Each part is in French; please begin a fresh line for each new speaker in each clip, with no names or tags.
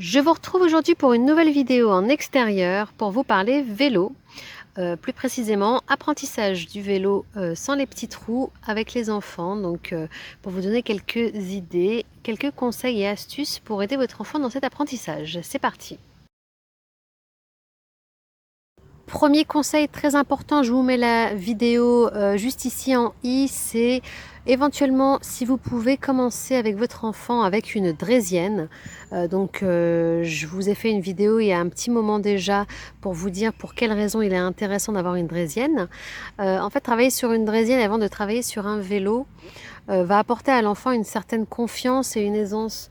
Je vous retrouve aujourd'hui pour une nouvelle vidéo en extérieur pour vous parler vélo, plus précisément apprentissage du vélo sans les petits trous avec les enfants. Donc pour vous donner quelques idées, quelques conseils et astuces pour aider votre enfant dans cet apprentissage. C'est parti! Premier conseil très important, je vous mets la vidéo juste ici en i, c'est éventuellement si vous pouvez commencer avec votre enfant avec une draisienne. Je vous ai fait une vidéo il y a un petit moment déjà pour vous dire pour quelles raisons il est intéressant d'avoir une draisienne. En fait, travailler sur une draisienne avant de travailler sur un vélo va apporter à l'enfant une certaine confiance et une aisance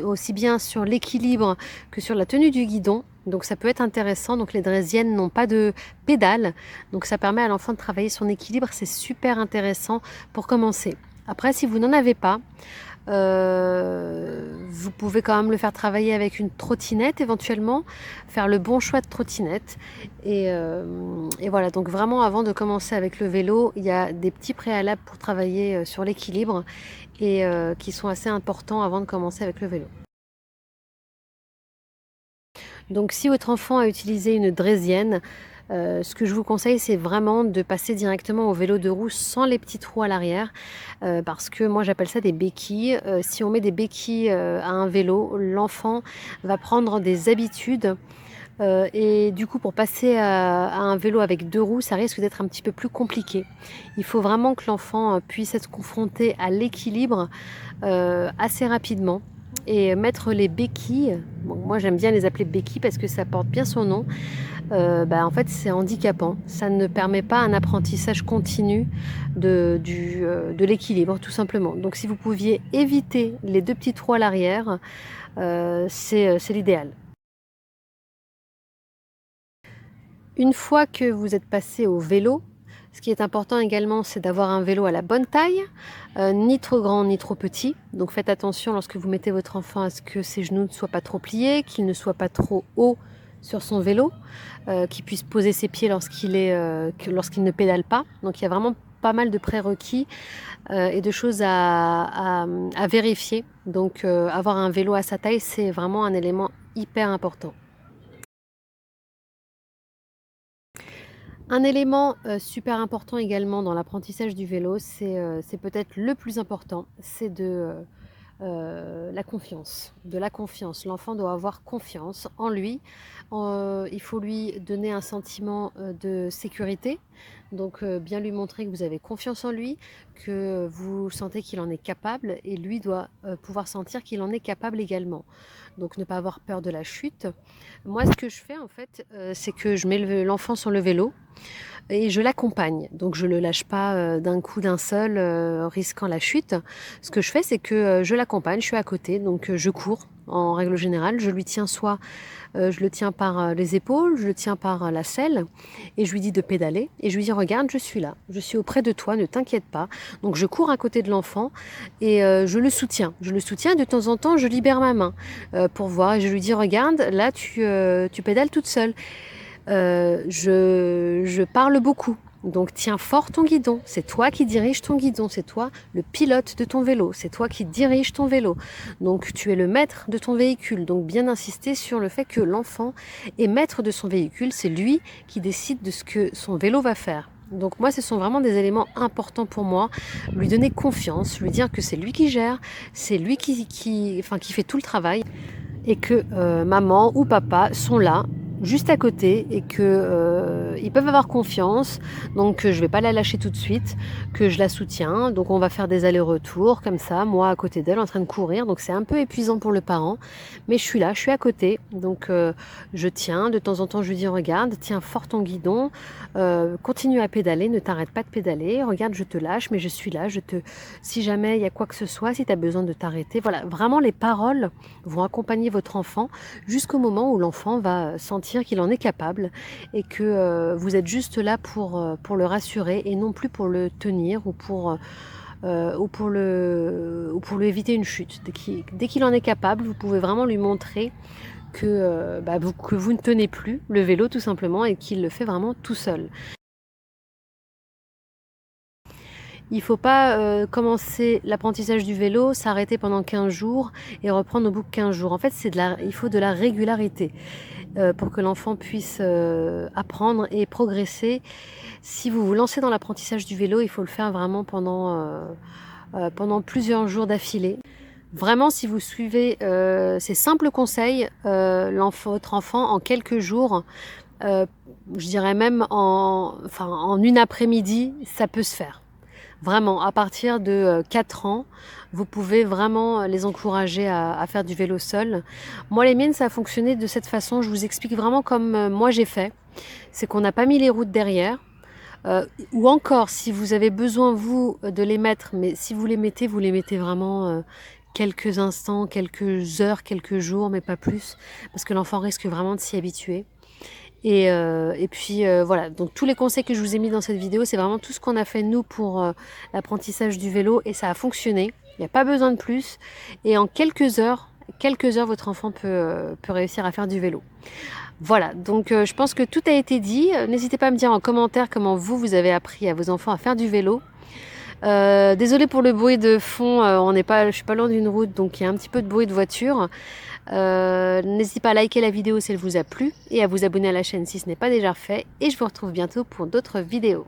aussi bien sur l'équilibre que sur la tenue du guidon. Donc ça peut être intéressant. Donc les draisiennes n'ont pas de pédale, donc ça permet à l'enfant de travailler son équilibre. C'est super intéressant pour commencer. Après, si vous n'en avez pas, vous pouvez quand même le faire travailler avec une trottinette éventuellement, faire le bon choix de trottinette. Et voilà, donc vraiment avant de commencer avec le vélo, il y a des petits préalables pour travailler sur l'équilibre et qui sont assez importants avant de commencer avec le vélo. Donc si votre enfant a utilisé une draisienne, ce que je vous conseille, c'est vraiment de passer directement au vélo de roue sans les petits trous à l'arrière, parce que moi j'appelle ça des béquilles. Si on met des béquilles à un vélo, l'enfant va prendre des habitudes. Et du coup, pour passer à un vélo avec deux roues, ça risque d'être un petit peu plus compliqué. Il faut vraiment que l'enfant puisse être confronté à l'équilibre assez rapidement. Et mettre les béquilles, bon, moi j'aime bien les appeler béquilles parce que ça porte bien son nom, en fait c'est handicapant. Ça ne permet pas un apprentissage continu de l'équilibre tout simplement. Donc si vous pouviez éviter les deux petits trous à l'arrière, c'est l'idéal. Une fois que vous êtes passé au vélo, ce qui est important également, c'est d'avoir un vélo à la bonne taille, ni trop grand ni trop petit. Donc faites attention lorsque vous mettez votre enfant à ce que ses genoux ne soient pas trop pliés, qu'il ne soit pas trop haut sur son vélo, qu'il puisse poser ses pieds lorsqu'il ne pédale pas. Donc il y a vraiment pas mal de prérequis et de choses à vérifier. Donc avoir un vélo à sa taille, c'est vraiment un élément hyper important. Un élément super important également dans l'apprentissage du vélo, c'est peut-être le plus important, c'est la confiance, de la confiance. L'enfant doit avoir confiance en lui. Il faut lui donner un sentiment de sécurité. Donc bien lui montrer que vous avez confiance en lui, que vous sentez qu'il en est capable et lui doit pouvoir sentir qu'il en est capable également. Donc ne pas avoir peur de la chute. Moi ce que je fais en fait, c'est que je mets l'enfant sur le vélo et je l'accompagne. Donc je ne le lâche pas d'un coup d'un seul, risquant la chute. Ce que je fais, c'est que je l'accompagne, je suis à côté, donc je cours. En règle générale, je lui tiens je le tiens par les épaules, je le tiens par la selle, et je lui dis de pédaler, et je lui dis regarde, je suis là, je suis auprès de toi, ne t'inquiète pas. Donc je cours à côté de l'enfant et je le soutiens. Je le soutiens, de temps en temps, je libère ma main pour voir, et je lui dis regarde, là tu pédales toute seule. Je parle beaucoup. Donc tiens fort ton guidon, c'est toi qui diriges ton guidon, c'est toi le pilote de ton vélo, c'est toi qui diriges ton vélo. Donc tu es le maître de ton véhicule. Donc bien insister sur le fait que l'enfant est maître de son véhicule, c'est lui qui décide de ce que son vélo va faire. Donc moi, ce sont vraiment des éléments importants pour moi. Lui donner confiance, lui dire que c'est lui qui gère, c'est lui qui fait tout le travail et que maman ou papa sont là juste à côté et que ils peuvent avoir confiance, donc je vais pas la lâcher tout de suite, que je la soutiens, donc on va faire des allers-retours comme ça, moi à côté d'elle en train de courir, donc c'est un peu épuisant pour le parent, mais je suis là, je suis à côté, donc je tiens, de temps en temps je lui dis regarde, tiens fort ton guidon, continue à pédaler, ne t'arrête pas de pédaler, regarde je te lâche, mais je suis là, si jamais il y a quoi que ce soit, si tu as besoin de t'arrêter, voilà, vraiment les paroles vont accompagner votre enfant jusqu'au moment où l'enfant va sentir qu'il en est capable et que vous êtes juste là pour le rassurer et non plus pour le tenir ou pour lui éviter une chute. Dès qu'il en est capable, vous pouvez vraiment lui montrer que vous ne tenez plus le vélo tout simplement et qu'il le fait vraiment tout seul. Il ne faut pas commencer l'apprentissage du vélo, s'arrêter pendant 15 jours et reprendre au bout de 15 jours. En fait, il faut de la régularité pour que l'enfant puisse apprendre et progresser. Si vous vous lancez dans l'apprentissage du vélo, il faut le faire vraiment pendant plusieurs jours d'affilée. Vraiment, si vous suivez ces simples conseils, votre enfant, en quelques jours, je dirais même en une après-midi, ça peut se faire. Vraiment, à partir de 4 ans, vous pouvez vraiment les encourager à faire du vélo seul. Moi, les miennes, ça a fonctionné de cette façon. Je vous explique vraiment comme moi j'ai fait. C'est qu'on n'a pas mis les roues derrière. Ou encore, si vous avez besoin, vous, de les mettre, mais si vous les mettez vraiment quelques instants, quelques heures, quelques jours, mais pas plus, parce que l'enfant risque vraiment de s'y habituer. Et puis voilà, donc tous les conseils que je vous ai mis dans cette vidéo, c'est vraiment tout ce qu'on a fait nous pour l'apprentissage du vélo et ça a fonctionné. Il n'y a pas besoin de plus. Et en quelques heures, votre enfant peut réussir à faire du vélo. Voilà, donc je pense que tout a été dit. N'hésitez pas à me dire en commentaire comment vous avez appris à vos enfants à faire du vélo. Désolée pour le bruit de fond, je suis pas loin d'une route, donc il y a un petit peu de bruit de voiture. N'hésitez pas à liker la vidéo si elle vous a plu et à vous abonner à la chaîne si ce n'est pas déjà fait. Et je vous retrouve bientôt pour d'autres vidéos.